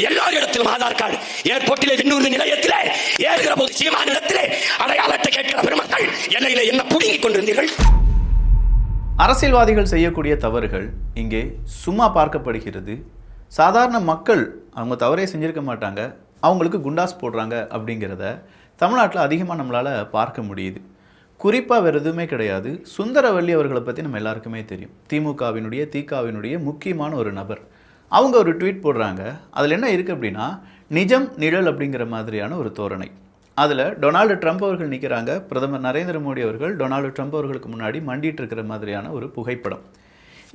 எல்லாரிடத்திலும் ஆதார் கார்டு. ஏர்போர்ட்டிலே விண்ணூர்தி நிலையத்திலே ஏறுகிற போது சீமானிடத்திலே அடையாள அட்டை கேட்கிற பெருமக்கள் எல்லையிலே என்ன புடுங்கிக் கொண்டிருந்தீர்கள்? அரசியல்வாதிகள் செய்யக்கூடிய தவறுகள் இங்கே சும்மா பார்க்கப்படுகிறது. சாதாரண மக்கள் அவங்க தவறே செஞ்சிருக்க மாட்டாங்க, அவங்களுக்கு குண்டாஸ் போடுறாங்க அப்படிங்கிறத தமிழ்நாட்டில் அதிகமாக நம்மளால் பார்க்க முடியுது. குறிப்பாக வேறு எதுவுமே கிடையாது. சுந்தரவல்லி அவர்களை பற்றி நம்ம எல்லாருக்குமே தெரியும். திகாவினுடைய முக்கியமான ஒரு நபர். அவங்க ஒரு ட்வீட் போடுறாங்க. அதில் என்ன இருக்குது அப்படின்னா, நிஜம் நிழல் அப்படிங்கிற மாதிரியான ஒரு தோரணை. அதில் டொனால்டு ட்ரம்ப் அவர்கள் நிற்கிறாங்க. பிரதமர் நரேந்திர மோடி அவர்கள் டொனால்டு ட்ரம்ப் அவர்களுக்கு முன்னாடி மண்டிட்டு இருக்கிற மாதிரியான ஒரு புகைப்படம்.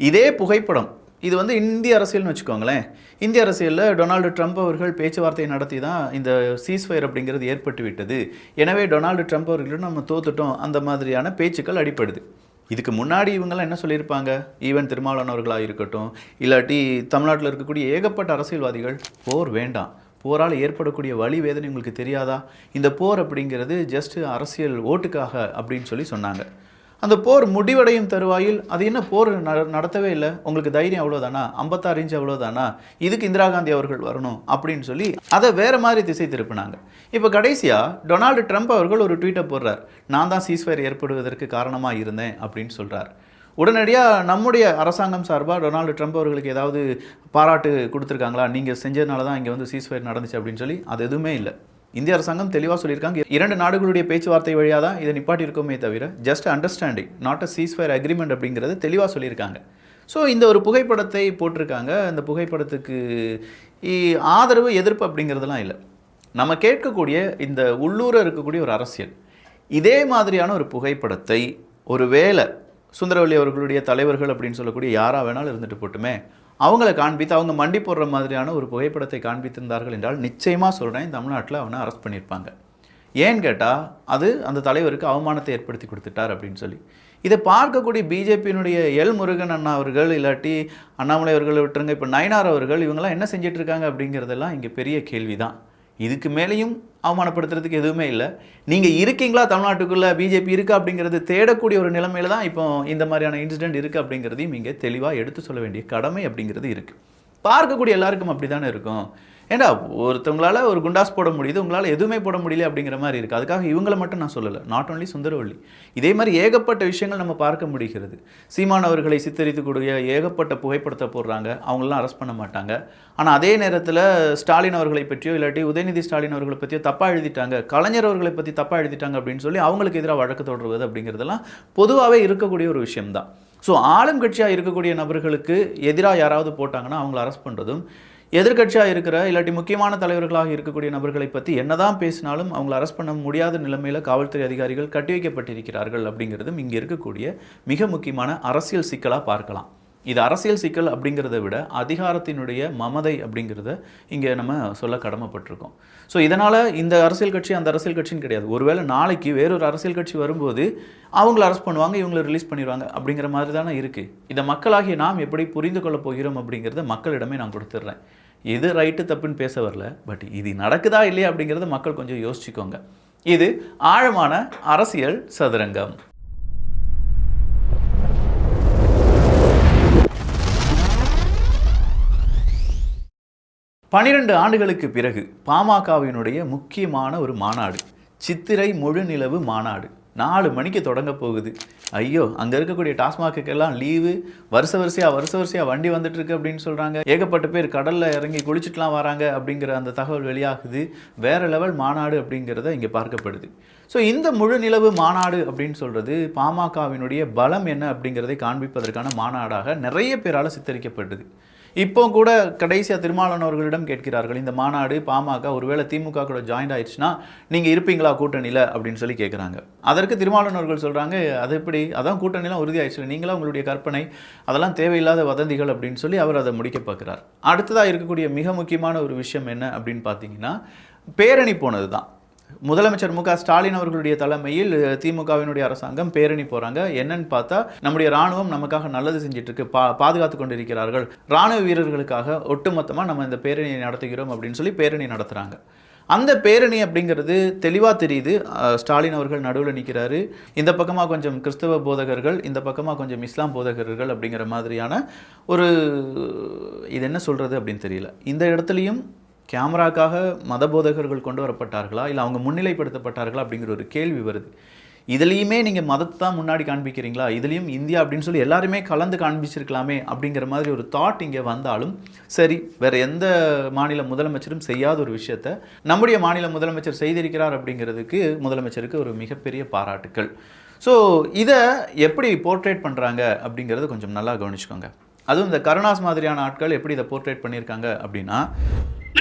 இதே புகைப்படம் இது இந்திய அரசியல்னு வச்சுக்கோங்களேன். இந்திய அரசியலில் டொனால்டு ட்ரம்ப் அவர்கள் பேச்சுவார்த்தை நடத்தி தான் இந்த சீஸ்ஃபயர் அப்படிங்கிறது ஏற்பட்டு விட்டது. எனவே டொனால்டு ட்ரம்ப் அவர்களும் நம்ம தோத்துட்டோம் அந்த மாதிரியான பேச்சுக்கள் அடிப்படுது. இதுக்கு முன்னாடி இவங்கெல்லாம் என்ன சொல்லியிருப்பாங்க? ஈவன் திருமாவளவன் அவர்களாக இருக்கட்டும், இல்லாட்டி தமிழ்நாட்டில் இருக்கக்கூடிய ஏகப்பட்ட அரசியல்வாதிகள், போர் வேண்டாம், போரால் ஏற்படக்கூடிய வலி வேதனை உங்களுக்கு தெரியாதா? இந்த போர் அப்படிங்கிறது ஜஸ்ட் அரசியல் ஓட்டுக்காக அப்படின்னு சொன்னாங்க. அந்த போர் முடிவடையும் தருவாயில் அது என்ன போர் நடத்தவே இல்லை, உங்களுக்கு தைரியம் அவ்வளோதானா, 56 இன்ச் அவ்வளோதானா, இதுக்கு இந்திரா காந்தி அவர்கள் வரணும் அப்படின்னு அதை வேறு மாதிரி திசை திருப்பினாங்க. இப்போ கடைசியாக டொனால்டு ட்ரம்ப் அவர்கள் ஒரு ட்வீட்டை போடுறார். நான் தான் சீஸ்ஃபயர் ஏற்படுவதற்கு காரணமாக இருந்தேன் அப்படின்னு சொல்கிறார். உடனடியாக நம்முடைய அரசாங்கம் சார்பாக டொனால்டு ட்ரம்ப் அவர்களுக்கு ஏதாவது பாராட்டு கொடுத்துருக்காங்களா, நீங்கள் செஞ்சதுனால தான் இங்கே சீஸ்ஃபயர் நடந்துச்சு அப்படின்னு அது எதுவுமே இல்லை. இந்திய அரசாங்கம் தெளிவாக சொல்லியிருக்காங்க, 2 நாடுகளுடைய பேச்சுவார்த்தை வழியாக தான் இதை நிப்பாட்டி இருக்கோமே தவிர just understanding, not a ceasefire agreement அப்படிங்கிறது தெளிவாக சொல்லியிருக்காங்க. ஸோ இந்த ஒரு புகைப்படத்தை போட்டிருக்காங்க. அந்த புகைப்படத்துக்கு ஆதரவு எதிர்ப்பு அப்படிங்கிறதுலாம் இல்லை. நம்ம கேட்கக்கூடிய இந்த உள்ளூரில் இருக்கக்கூடிய ஒரு அரசியல், இதே மாதிரியான ஒரு புகைப்படத்தை ஒரு வேளை சுந்தரவல்லி அவர்களுடைய தலைவர்கள் அப்படின்னு சொல்லக்கூடிய யாராக வேணாலும் இருந்துட்டு போட்டுமே, அவங்கள காண்பித்து அவங்க மண்டி போடுற மாதிரியான ஒரு புகைப்படத்தை காண்பித்திருந்தார்கள் என்றால் நிச்சயமாக சொல்கிறேன், தமிழ்நாட்டில் அவனை அரெஸ்ட் பண்ணியிருப்பாங்க. ஏன்னு கேட்டால் அது அந்த தலைவருக்கு அவமானத்தை ஏற்படுத்தி கொடுத்துட்டார் அப்படின்னு இதை பார்க்கக்கூடிய பிஜேபியினுடைய எல் முருகன் அண்ணா அவர்கள், இல்லாட்டி அண்ணாமலை அவர்களை விட்டுருங்க, இப்போ நயனார் அவர்கள், இவங்கெல்லாம் என்ன செஞ்சிட்ருக்காங்க அப்படிங்கிறதெல்லாம் இங்கே பெரிய கேள்வி தான். இதுக்கு மேலேயும் அவமானப்படுத்துறதுக்கு எதுவுமே இல்லை. நீங்கள் இருக்கீங்களா, தமிழ்நாட்டுக்குள்ளே பிஜேபி இருக்கா அப்படிங்கிறது தேடக்கூடிய ஒரு நிலைமையில தான் இப்போ இந்த மாதிரியான இன்சிடென்ட் இருக்குது அப்படிங்கிறதையும் இங்கே தெளிவாக எடுத்து சொல்ல வேண்டிய கடமை அப்படிங்கிறது இருக்குது. பார்க்கக்கூடிய எல்லாருக்கும் அப்படி தானே இருக்கும். ஏண்டா ஒருத்தவங்களால் ஒரு குண்டாஸ் போட முடியுது, உங்களால் எதுவுமே போட முடியல அப்படிங்கிற மாதிரி இருக்குது. அதுக்காக இவங்களை மட்டும் நான் சொல்லலை, நாட் ஓன்லி சுந்தரவல்லி, இதே மாதிரி ஏகப்பட்ட விஷயங்கள் நம்ம பார்க்க முடிகிறது. சீமான் அவர்களை சித்தரித்துக்கூடிய ஏகப்பட்ட புகைப்படத்தை போடுறாங்க, அவங்களெலாம் அரெஸ்ட் பண்ண மாட்டாங்க. ஆனால் அதே நேரத்தில் ஸ்டாலின் அவர்களை பற்றியோ இல்லாட்டி உதயநிதி ஸ்டாலின் அவர்களை பற்றியோ தப்பாக எழுதிட்டாங்க, கலைஞர் அவர்களை பற்றி தப்பாக எழுதிட்டாங்க அப்படின்னு அவங்களுக்கு எதிராக வழக்கு தொடர்வது அப்படிங்கிறதெல்லாம் பொதுவாகவே இருக்கக்கூடிய ஒரு விஷயம்தான். ஸோ ஆளும் கட்சியாக இருக்கக்கூடிய நபர்களுக்கு எதிராக யாராவது போட்டாங்கன்னா அவங்கள அரெஸ்ட் பண்ணுறதும், எதிர்கட்சியாக இருக்கிற இல்லாட்டி முக்கியமான தலைவர்களாக இருக்கக்கூடிய நபர்களை பற்றி என்னதான் பேசினாலும் அவங்களை அரெஸ்ட் பண்ண முடியாத நிலைமையில் காவல்துறை அதிகாரிகள் கட்டி வைக்கப்பட்டிருக்கிறார்கள் அப்படிங்கிறதும் இங்கே இருக்கக்கூடிய மிக முக்கியமான அரசியல் சிக்கலாக பார்க்கலாம். இது அரசியல் சிக்கல் அப்படிங்கிறத விட அதிகாரத்தினுடைய மமதை அப்படிங்கிறத இங்கே நம்ம சொல்ல கடமைப்பட்டிருக்கோம். ஸோ இதனால் இந்த அரசியல் கட்சி அந்த அரசியல் கட்சின்னு கிடையாது. ஒருவேளை நாளைக்கு வேறொரு அரசியல் கட்சி வரும்போது அவங்கள அரெஸ்ட் பண்ணுவாங்க, இவங்களை ரிலீஸ் பண்ணிடுவாங்க அப்படிங்கிற மாதிரி தானே இருக்குது. இதை மக்களாகிய நாம் எப்படி புரிந்து கொள்ள போகிறோம் அப்படிங்கிறத மக்களிடமே நான் கொடுத்துட்றேன். எது ரைட்டு தப்புன்னு பேச வரல, பட் இது நடக்குதா இல்லையா அப்படிங்கிறத மக்கள் கொஞ்சம் யோசிச்சுக்கோங்க. இது ஆழமான அரசியல் சதுரங்கம். 12 ஆண்டுகளுக்கு பிறகு பாமகவினுடைய முக்கியமான ஒரு மாநாடு, சித்திரை முழுநிலவு மாநாடு 4 மணிக்கு தொடங்க போகுது. ஐயோ, அங்கே இருக்கக்கூடிய டாஸ்மாக்குக்கெல்லாம் லீவு, வரிசையாக வண்டி வந்துட்டுருக்கு அப்படின்னு சொல்கிறாங்க. ஏகப்பட்ட பேர் கடலில் இறங்கி குளிச்சுட்டுலாம் வராங்க அப்படிங்கிற அந்த தகவல் வெளியாகுது. வேறு லெவல் மாநாடு அப்படிங்கிறத இங்கே பார்க்கப்படுது. ஸோ இந்த முழுநிலவு மாநாடு அப்படின்னு சொல்கிறது பாமகவினுடைய பலம் என்ன அப்படிங்கிறதை காண்பிப்பதற்கான மாநாடாக நிறைய பேரால் சித்தரிக்கப்பட்டது. இப்போ கூட கடைசியாக திருமாவளவன் அவர்களிடம் கேட்கிறார்கள், இந்த மாநாடு பாமக ஒருவேளை திமுக கூட ஜாயின்ட் ஆயிடுச்சுன்னா நீங்கள் இருப்பீங்களா கூட்டணியில் அப்படின்னு கேட்குறாங்க. அதற்கு திருமாவளவன் அவர்கள் சொல்கிறாங்க, அது எப்படி, அதான் கூட்டணிலாம் உறுதி ஆயிடுச்சு, நீங்களாம் உங்களுடைய கற்பனை, அதெல்லாம் தேவையில்லாத வதந்திகள் அப்படின்னு அவர் அதை முடிக்க பார்க்குறார். அடுத்ததாக இருக்கக்கூடிய மிக முக்கியமான ஒரு விஷயம் என்ன அப்படின்னு பார்த்தீங்கன்னா, பேரணி போனது தான். முதலமைச்சர் மு க ஸ்டாலின் அவர்களுடைய தலைமையில் திமுகவினுடைய அரசாங்கம் பேரணி போகிறாங்க. என்னன்னு பார்த்தா, நம்முடைய இராணுவம் நமக்காக நல்லது செஞ்சுட்டு இருக்கு, பாதுகாத்து கொண்டிருக்கிறார்கள், இராணுவ வீரர்களுக்காக ஒட்டுமொத்தமாக நம்ம இந்த பேரணியை நடத்துகிறோம் அப்படின்னு பேரணி நடத்துகிறாங்க. அந்த பேரணி அப்படிங்கிறது தெளிவாக தெரியுது. ஸ்டாலின் அவர்கள் நடுவில் நிற்கிறாரு. இந்த பக்கமாக கொஞ்சம் கிறிஸ்தவ போதகர்கள், இந்த பக்கமாக கொஞ்சம் இஸ்லாம் போதகர்கள் அப்படிங்கிற மாதிரியான ஒரு, இது என்ன சொல்கிறது அப்படின்னு தெரியல. இந்த இடத்துலையும் கேமராக்காக மத போதகர்கள் கொண்டு வரப்பட்டார்களா இல்லை அவங்க முன்னிலைப்படுத்தப்பட்டார்களா அப்படிங்கிற ஒரு கேள்வி வருது. இதுலேயுமே நீங்கள் மதத்தை தான் முன்னாடி காண்பிக்கிறீங்களா, இதுலேயும் இந்தியா அப்படின்னு சொல்லி எல்லாருமே கலந்து காண்பிச்சிருக்கலாமே அப்படிங்கிற மாதிரி ஒரு தாட் இங்கே வந்தாலும் சரி, வேறு எந்த மாநில முதலமைச்சரும் செய்யாத ஒரு விஷயத்தை நம்முடைய மாநில முதலமைச்சர் செய்திருக்கிறார் அப்படிங்கிறதுக்கு முதலமைச்சருக்கு ஒரு மிகப்பெரிய பாராட்டுக்கள். ஸோ இதை எப்படி போர்ட்ரேட் பண்ணுறாங்க அப்படிங்கிறத கொஞ்சம் நல்லா கவனிச்சுக்கோங்க. அதுவும் இந்த கருணாஸ் மாதிரியான ஆட்கள் எப்படி இதை போர்ட்ரேட் பண்ணியிருக்காங்க அப்படின்னா, இந்த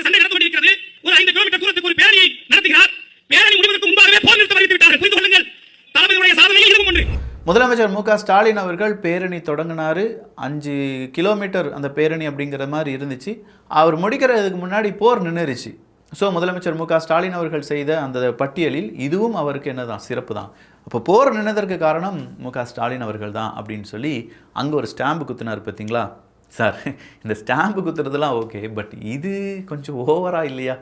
சண்டை நடந்து கொண்டிருக்கிறது. ஒரு 5 கிலோமீட்டர் தூரத்துக்கு ஒரு பேரணியை நடத்துகிறார். பேரணி முடிவதற்கு முன்பாகவே போர் நிறுத்தம் அறிவித்து விட்டார்கள். புரிந்து கொள்ளுங்கள், தளபதியுடைய சாதனையில் இதுவும் ஒன்று. முதலமைச்சர் மு.க. ஸ்டாலின் அவர்கள் பேரணி தொடங்கினாரு. 5 கிலோமீட்டர் அந்த பேரணி அப்படிங்கிற மாதிரி இருந்துச்சு. அவர் முடிக்கிறதுக்கு முன்னாடி போர் நின்றுச்சு. ஸோ முதலமைச்சர் மு.க. ஸ்டாலின் அவர்கள் செய்த அந்த பட்டியலில் இதுவும் அவருக்கு என்னதான் சிறப்பு தான். அப்போ போர் நின்றதற்கு காரணம் மு.க. ஸ்டாலின் அவர்கள் தான் அப்படின்னு சொல்லி அங்கே ஒரு ஸ்டாம்பு குத்துனார். பார்த்தீங்களா சார், இந்த ஸ்டாம்பு குத்துறதுலாம் ஓகே, பட் இது கொஞ்சம் ஓவராக இல்லையா?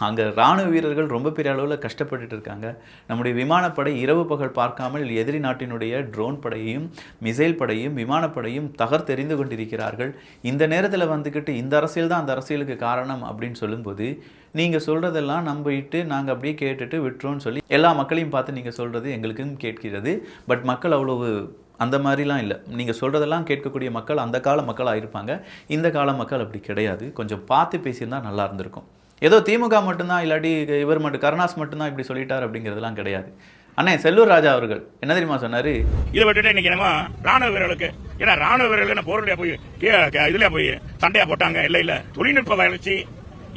அங்கே இராணுவ வீரர்கள் ரொம்ப பெரிய அளவில் கஷ்டப்பட்டுட்டு இருக்காங்க. நம்முடைய விமானப்படை இரவு பகல் பார்க்காமல் எதிரி நாட்டினுடைய ட்ரோன் படையையும் மிசைல் படையும் விமானப்படையும் தகர்த்தெறிந்து கொண்டிருக்கிறார்கள். இந்த நேரத்தில் வந்துக்கிட்டு இந்த அரசியல் தான் அந்த அரசியலுக்கு காரணம் அப்படின்னு சொல்லும்போது, நீங்கள் சொல்கிறதெல்லாம் நம்பிட்டு நாங்கள் அப்படியே கேட்டுட்டு விட்டுறோன்னு சொல்லி எல்லா மக்களையும் பார்த்து நீங்கள் சொல்கிறது எங்களுக்கும் கேட்கிறது. பட் மக்கள் அவ்வளவு அந்த மாதிரிலாம் இல்லை. நீங்கள் சொல்கிறதெல்லாம் கேட்கக்கூடிய மக்கள் அந்த கால மக்களாக இருப்பாங்க. இந்த கால மக்கள் அப்படி கிடையாது. கொஞ்சம் பார்த்து பேசியிருந்தா நல்லா இருந்திருக்கும். ஏதோ திமுக மட்டும்தான் இல்லாட்டி இவர் மட்டும் கருணாஸ் மட்டும்தான் இப்படி சொல்லிட்டார் அப்படிங்கிறதுலாம் கிடையாது. அண்ணே செல்லூர் ராஜா அவர்கள் என்ன தெரியுமா சொன்னாரு? இதை விட்டுட்டு இன்னைக்கு நம்ம ராணுவ வீரர்களுக்கு, ஏன்னா ராணுவ வீரர்கள் போர்லயா போய் இதுல போய் சண்டையா போட்டாங்க. இல்ல தொழில்நுட்ப வளர்ச்சி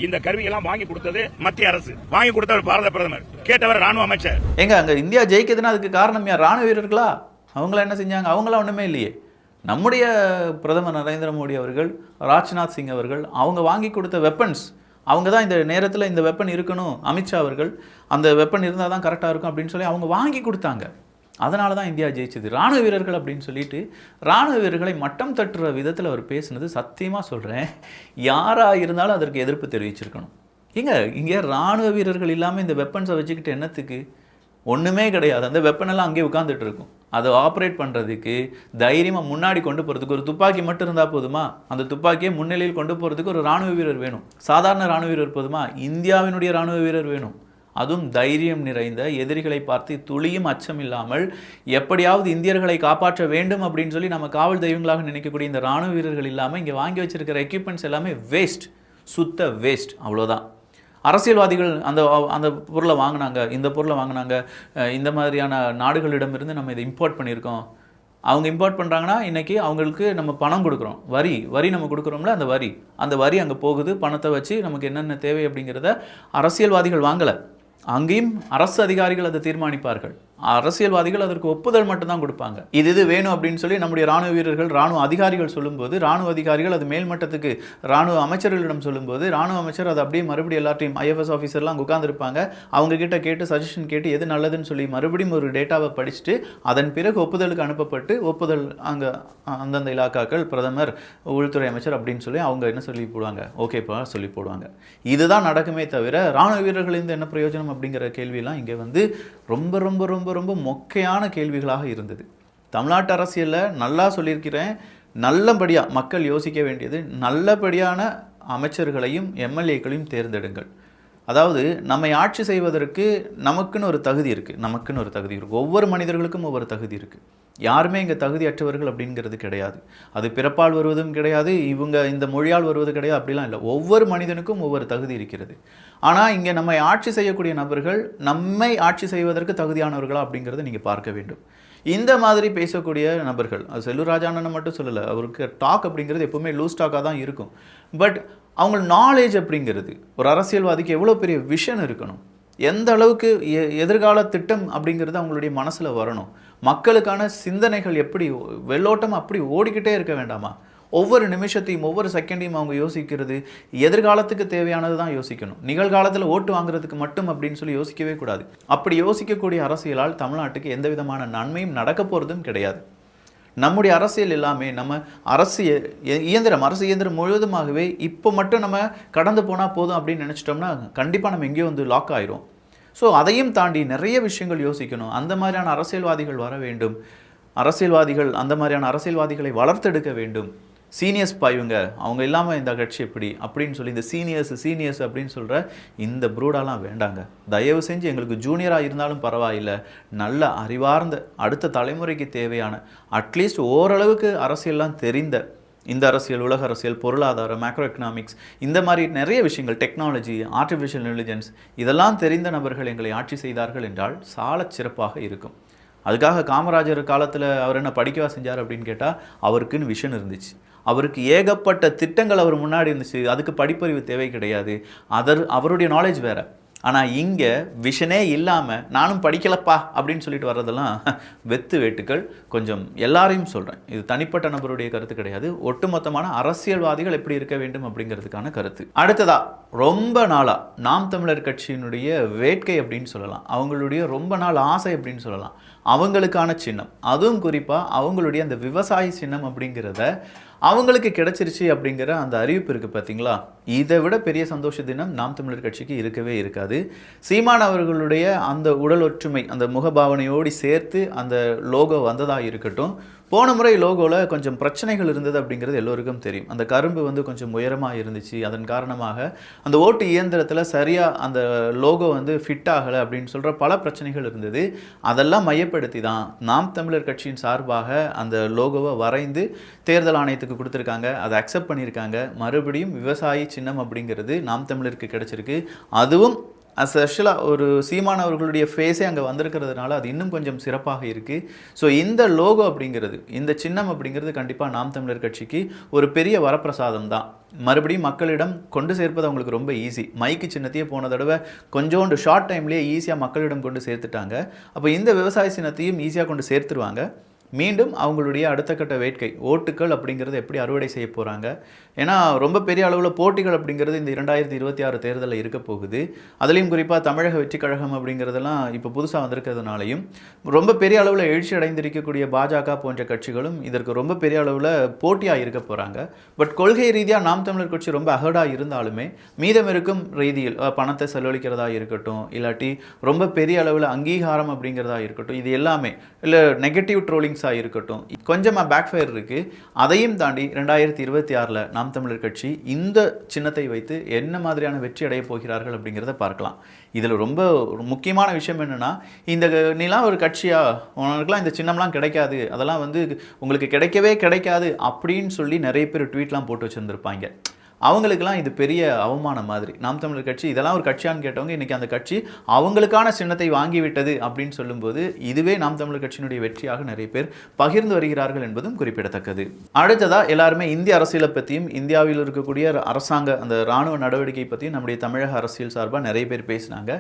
இந்த கருவியெல்லாம் வாங்கி கொடுத்தது மத்திய அரசு, வாங்கி கொடுத்தவர் பாரத பிரதமர், கேட்டவர் ராணுவ அமைச்சர். எங்க அங்க இந்தியா ஜெயிக்குதுன்னா அதுக்கு காரணம் யார்? ராணுவ வீரர்களா? அவங்கள என்ன செஞ்சாங்க? அவங்களாம் ஒன்றுமே இல்லையே. நம்முடைய பிரதமர் நரேந்திர மோடி அவர்கள், ராஜ்நாத் சிங் அவர்கள், அவங்க வாங்கி கொடுத்த வெப்பன்ஸ், அவங்க தான் இந்த நேரத்தில் இந்த வெப்பன் இருக்கணும், அமித்ஷா அவர்கள் அந்த வெப்பன் இருந்தால் தான் கரெக்டாக இருக்கும் அப்படின்னு சொல்லி அவங்க வாங்கி கொடுத்தாங்க. அதனால தான் இந்தியா ஜெயிச்சது. ராணுவ வீரர்கள் அப்படின்னு சொல்லிட்டு ராணுவ வீரர்களை மட்டம் தட்டுற விதத்தில் அவர் பேசுனது சத்தியமாக சொல்கிறேன், யாராக இருந்தாலும் அதற்கு எதிர்ப்பு தெரிவிச்சிருக்கணும். இங்கே ராணுவ வீரர்கள் இல்லாமல் இந்த வெப்பன்ஸை வச்சுக்கிட்டு என்னத்துக்கு? ஒன்றுமே கிடையாது. அந்த வெப்பனெல்லாம் அங்கேயே உட்காந்துட்டு இருக்கும். அதை ஆப்ரேட் பண்ணுறதுக்கு தைரியமாக முன்னாடி கொண்டு போகிறதுக்கு ஒரு துப்பாக்கி மட்டும் இருந்தால் போதுமா? அந்த துப்பாக்கியை முன்னிலையில் கொண்டு போகிறதுக்கு ஒரு ராணுவ வீரர் வேணும். சாதாரண ராணுவ வீரர் போதுமா? இந்தியாவினுடைய ராணுவ வீரர் வேணும். அதுவும் தைரியம் நிறைந்த, எதிரிகளை பார்த்து துளியும் அச்சம் இல்லாமல் எப்படியாவது இந்தியர்களை காப்பாற்ற வேண்டும் அப்படின்னு சொல்லி நம்ம காவல் தெய்வங்களாக நினைக்கக்கூடிய இந்த ராணுவ வீரர்கள் இல்லாமல் இங்கே வாங்கி வச்சிருக்கிற எக்யூப்மெண்ட்ஸ் எல்லாமே வேஸ்ட், சுத்த வேஸ்ட். அவ்வளோதான். அரசியல்வாதிகள் அந்த அந்த பொருளை வாங்கினாங்க, இந்த பொருளை வாங்கினாங்க, இந்த மாதிரியான நாடுகளிடமிருந்து நம்ம இதை இம்போர்ட் பண்ணியிருக்கோம். அவங்க இம்போர்ட் பண்ணுறாங்கன்னா இன்றைக்கி அவங்களுக்கு நம்ம பணம் கொடுக்குறோம், வரி நம்ம கொடுக்குறோம்ல, அந்த வரி அங்கே போகுது. பணத்தை வச்சு நமக்கு என்னென்ன தேவை அப்படிங்கிறத அரசியல்வாதிகள் வாங்கலை. அங்கேயும் அரசு அதிகாரிகள் அதை தீர்மானிப்பார்கள். அரசியல்வாதிகள் அதற்கு ஒப்புதல் மட்டும்தான் கொடுப்பாங்க. இது வேணும் அப்படின்னு சொல்லி நம்முடைய ராணுவ வீரர்கள், ராணுவ அதிகாரிகள் சொல்லும்போது, ராணுவ அதிகாரிகள் அது மேல்மட்டத்துக்கு ராணுவ அமைச்சர்களிடம் சொல்லும்போது, ராணுவ அமைச்சர் அதை அப்படியே மறுபடியும் எல்லாத்தையும் IFS ஆஃபீஸர்லாம் உட்காந்துருப்பாங்க. அவங்க கிட்ட கேட்டு சஜஷன் கேட்டு எது நல்லதுன்னு சொல்லி மறுபடியும் ஒரு டேட்டாவை படிச்சுட்டு அதன் பிறகு ஒப்புதலுக்கு அனுப்பப்பட்டு, ஒப்புதல் அங்கே அந்தந்த இலாக்காக்கள், பிரதமர், உள்துறை அமைச்சர் அப்படின்னு சொல்லி அவங்க என்ன சொல்லி போடுவாங்க, ஓகேப்பா சொல்லி போடுவாங்க. இதுதான் நடக்குமே தவிர ராணுவ வீரர்களிருந்து என்ன பிரயோஜனம் அப்படிங்கிற கேள்வியெல்லாம் இங்கே வந்து ரொம்ப ரொம்ப ரொம்ப ரொம்ப மொக்கையான கேள்விகளாக இருந்தது. தமிழ்நாட்டு அரசியலில் நல்லா சொல்லியிருக்கிறேன், நல்லபடியாக மக்கள் யோசிக்க வேண்டியது, நல்லபடியான அமைச்சர்களையும் MLAக்களையும் தேர்ந்தெடுங்கள். அதாவது நம்மை ஆட்சி செய்வதற்கு நமக்குன்னு ஒரு தகுதி இருக்குது. ஒவ்வொரு மனிதர்களுக்கும் ஒவ்வொரு தகுதி இருக்குது. யாருமே இங்கே தகுதியற்றவர்கள் அப்படிங்கிறது கிடையாது. அது பிறப்பால் வருவதும் கிடையாது, இவங்க இந்த மொழியால் வருவது கிடையாது, அப்படிலாம் இல்லை. ஒவ்வொரு மனிதனுக்கும் ஒவ்வொரு தகுதி இருக்கிறது. ஆனால் இங்கே நம்மை ஆட்சி செய்யக்கூடிய நபர்கள் நம்மை ஆட்சி செய்வதற்கு தகுதியானவர்களா அப்படிங்கிறத நீங்கள் பார்க்க வேண்டும். இந்த மாதிரி பேசக்கூடிய நபர்கள், அது செல்லூர் ராஜாண்ணனை மட்டும் சொல்லலை, அவருக்கு டாக் அப்படிங்கிறது எப்பவுமே லூஸ் டாக்காக தான் இருக்கும். பட் அவங்க நாலேஜ் அப்படிங்கிறது, ஒரு அரசியல்வாதிக்கு எவ்வளோ பெரிய விஷன் இருக்கணும், எந்த அளவுக்கு எதிர்கால திட்டம் அப்படிங்கிறது அவங்களுடைய மனசில் வரணும், மக்களுக்கான சிந்தனைகள் எப்படி வெள்ளோட்டம் அப்படி ஓடிக்கிட்டே இருக்க வேண்டாமா? ஒவ்வொரு நிமிஷத்தையும் ஒவ்வொரு செகண்டையும் அவங்க யோசிக்கிறது எதிர்காலத்துக்கு தேவையானது தான் யோசிக்கணும். நிகழ்காலத்தில் ஓட்டு வாங்குறதுக்கு மட்டும் அப்படின்னு சொல்லி யோசிக்கவே கூடாது. அப்படி யோசிக்கக்கூடிய அரசியலால் தமிழ்நாட்டுக்கு எந்த விதமான நன்மையும் நடக்க போகிறதும் கிடையாது. நம்முடைய அரசியல் எல்லாமே நம்ம அரசு இயந்திரம் முழுவதுமாகவே இப்போ மட்டும் நம்ம கடந்து போனால் போதும் அப்படின்னு நினச்சிட்டோம்னா கண்டிப்பாக நம்ம எங்கேயோ வந்து லாக் ஆயிரும். ஸோ அதையும் தாண்டி நிறைய விஷயங்கள் யோசிக்கணும். அந்த மாதிரியான அரசியல்வாதிகள் வர வேண்டும். அந்த மாதிரியான அரசியல்வாதிகளை வளர்த்தெடுக்க வேண்டும். சீனியர்ஸ் பாயுங்க, அவங்க இல்லாமல் இந்த கட்சி எப்படி அப்படின்னு சொல்லி இந்த சீனியர்ஸ் அப்படின்னு சொல்கிற இந்த ப்ரூடாலாம் வேண்டாங்க. தயவு செஞ்சு எங்களுக்கு ஜூனியராக இருந்தாலும் பரவாயில்லை, நல்ல அறிவார்ந்த அடுத்த தலைமுறைக்கு தேவையான அட்லீஸ்ட் ஓரளவுக்கு அரசியல்லாம் தெரிந்த, இந்த அரசியல், உலக அரசியல், பொருளாதாரம், மேக்ரோ எக்கனாமிக்ஸ், இந்த மாதிரி நிறைய விஷயங்கள், டெக்னாலஜி, ஆர்டிஃபிஷியல் இன்டெலிஜென்ஸ், இதெல்லாம் தெரிந்த நபர்கள் எங்களை ஆட்சி செய்தார்கள் என்றால் சாலச் சிறப்பாக இருக்கும். அதுக்காக காமராஜர் காலத்தில் அவர் என்ன படிக்கவா செஞ்சார் அப்படின்னு கேட்டால் அவருக்குன்னு விஷன் இருந்துச்சு. அவருக்கு ஏகப்பட்ட திட்டங்கள் அவர் முன்னாடி இருந்துச்சு. அதுக்கு படிப்பறிவு தேவை கிடையாது. அவருடைய நாலேஜ் வேறு. ஆனால் இங்கே விஷனே இல்லாமல் நானும் படிக்கலப்பா அப்படின்னு சொல்லிட்டு வர்றதெல்லாம் வெத்து வேட்டுக்கள். கொஞ்சம் எல்லாரையும் சொல்கிறேன், இது தனிப்பட்ட நபருடைய கருத்து கிடையாது, ஒட்டுமொத்தமான அரசியல்வாதிகள் எப்படி இருக்க வேண்டும் அப்படிங்கிறதுக்கான கருத்து. அடுத்ததா ரொம்ப நாளாக நாம் தமிழர் கட்சியினுடைய வேட்கை அப்படின்னு சொல்லலாம், அவங்களுடைய ரொம்ப நாள் ஆசை அப்படின்னு சொல்லலாம், அவங்களுக்கான சின்னம், அதுவும் குறிப்பாக அவங்களுடைய அந்த விவசாய சின்னம் அப்படிங்கிறத அவங்களுக்கு கிடைச்சிருச்சு அப்படிங்கிற அந்த அறிவிப்பு இருக்குது பார்த்தீங்களா. இதை விட பெரிய சந்தோஷ தினம் நாம் தமிழர் கட்சிக்கு இருக்கவே இருக்காது. சீமான் அவர்களுடைய அந்த உடல் ஒற்றுமை, அந்த முகபாவனையோடு சேர்த்து அந்த லோகோ வந்ததாக இருக்கட்டும். போன முறை லோகோவில் கொஞ்சம் பிரச்சனைகள் இருந்தது அப்படிங்கிறது எல்லோருக்கும் தெரியும். அந்த கரும்பு வந்து கொஞ்சம் உயரமாக இருந்துச்சு. அதன் காரணமாக அந்த ஓட்டு இயந்திரத்தில் சரியாக அந்த லோகோ வந்து ஃபிட் ஆகலை அப்படின்னு சொல்கிற பல பிரச்சனைகள் இருந்தது. அதெல்லாம் மையப்படுத்தி தான் நாம் தமிழர் கட்சியின் சார்பாக அந்த லோகோவை வரைந்து தேர்தல் ஆணையத்துக்கு கொடுத்துருக்காங்க. அதை அக்செப்ட் பண்ணியிருக்காங்க. மறுபடியும் விவசாயி சின்னம் அப்படிங்கிறது நாம் தமிழருக்கு கிடைச்சிருக்கு. அதுவும் ஸ்பெஷலாக ஒரு சீமான் அவர்களுடைய ஃபேஸே அங்கே வந்திருக்கிறதுனால அது இன்னும் கொஞ்சம் சிறப்பாக இருக்குது. ஸோ இந்த லோகோ அப்படிங்கிறது, இந்த சின்னம் அப்படிங்கிறது கண்டிப்பாக நாம் தமிழர் கட்சிக்கு ஒரு பெரிய வரப்பிரசாதம் தான். மறுபடியும் மக்களிடம் கொண்டு சேர்ப்பது அவங்களுக்கு ரொம்ப ஈஸி. மைக்கு சின்னத்தையே போன தடவை கொஞ்சோண்டு ஷார்ட் டைம்லேயே ஈஸியாக மக்களிடம் கொண்டு சேர்த்துட்டாங்க. அப்போ இந்த விவசாய சின்னத்தையும் ஈஸியாக கொண்டு சேர்த்துருவாங்க. மீண்டும் அவங்களுடைய அடுத்த கட்ட வேட்கை ஓட்டுக்கள் அப்படிங்கிறது எப்படி அறுவடை செய்ய போகிறாங்க. ஏன்னா ரொம்ப பெரிய அளவில் போட்டிகள் அப்படிங்கிறது இந்த 2026 தேர்தலில் இருக்க போகுது. அதுலேயும் குறிப்பாக தமிழக வெற்றி கழகம் அப்படிங்கிறதெல்லாம் இப்போ புதுசாக வந்திருக்கிறதுனாலையும் ரொம்ப பெரிய அளவில் எழுச்சி அடைந்திருக்கக்கூடிய பாஜக போன்ற கட்சிகளும் இதற்கு ரொம்ப பெரிய அளவில் போட்டியாக இருக்க போகிறாங்க. பட் கொள்கை ரீதியாக நாம் தமிழர் கட்சி ரொம்ப அகடாக இருந்தாலுமே மீதம் இருக்கும் ரீதியில் பணத்தை செலவழிக்கிறதா இருக்கட்டும், இல்லாட்டி ரொம்ப பெரிய அளவில் அங்கீகாரம் அப்படிங்கிறதா இருக்கட்டும், இது எல்லாமே இல்லை நெகட்டிவ் ட்ரோலிங் இருக்கட்டும், கொஞ்சமா பேக்ஃபயர் இருக்கு. அதையும் தாண்டி 2026 நாம் தமிழர் கட்சி இந்த சின்னத்தை வைத்து என்ன மாதிரியான வெற்றி அடைய போகிறார்கள் அப்படிங்கிறத பார்க்கலாம். இதில் ரொம்ப முக்கியமான விஷயம் என்னன்னா, இந்த நீலாம் ஒரு கட்சியா, உனக்குலாம் இந்த சின்னம்லாம் கிடைக்காது, அதெல்லாம் வந்து உங்களுக்கு கிடைக்கவே கிடைக்காது அப்படின்னு சொல்லி நிறைய பேர் ட்வீட்லாம் போட்டு வச்சுருந்துருப்பாங்க. அவங்களுக்கெல்லாம் இது பெரிய அவமானம் மாதிரி. நாம் தமிழர் கட்சி இதெல்லாம் ஒரு கட்சியான்னு கேட்டவங்க இன்றைக்கி அந்த கட்சி அவங்களுக்கான சின்னத்தை வாங்கிவிட்டது அப்படின்னு சொல்லும்போது இதுவே நாம் தமிழர் கட்சியினுடைய வெற்றியாக நிறைய பேர் பகிர்ந்து வருகிறார்கள் என்பதும் குறிப்பிடத்தக்கது. அடுத்ததாக எல்லாருமே இந்திய அரசியலை பற்றியும் இந்தியாவில் இருக்கக்கூடிய அரசாங்க அந்த இராணுவ நடவடிக்கை பற்றியும் நம்முடைய தமிழக அரசியல் சார்பாக நிறைய பேர் பேசினாங்க.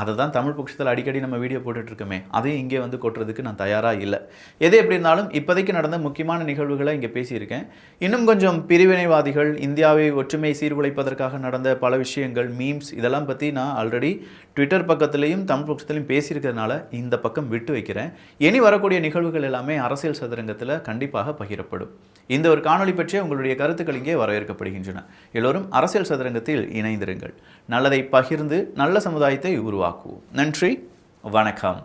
அதை தான் தமிழ் பட்சத்தில் அடிக்கடி நம்ம வீடியோ போட்டுட்ருக்கோமே, அதையும் இங்கே வந்து கொட்டுறதுக்கு நான் தயாராக இல்லை. எது எப்படி இருந்தாலும் இப்போதைக்கு நடந்த முக்கியமான நிகழ்வுகளை இங்கே பேசியிருக்கேன். இன்னும் கொஞ்சம் பிரிவினைவாதிகள், இந்தியாவை ஒற்றுமை சீர்குலைப்பதற்காக நடந்த பல விஷயங்கள், மீம்ஸ், இதெல்லாம் பற்றி நான் ஆல்ரெடி ட்விட்டர் பக்கத்துலேயும் தமிழ் பக்கத்துலையும் பேசியிருக்கிறதுனால இந்த பக்கம் விட்டு வைக்கிறேன். இனி வரக்கூடிய நிகழ்வுகள் எல்லாமே அரசியல் சதுரங்கத்தில் கண்டிப்பாக பகிரப்படும். இந்த ஒரு காணொலி பற்றிய உங்களுடைய கருத்துக்கள் இங்கே வரவேற்கப்படுகின்றன. எல்லோரும் அரசியல் சதுரங்கத்தில் இணைந்திருங்கள். நல்லதை பகிர்ந்து நல்ல சமுதாயத்தை உருவாக்குவோம். நன்றி, வணக்கம்.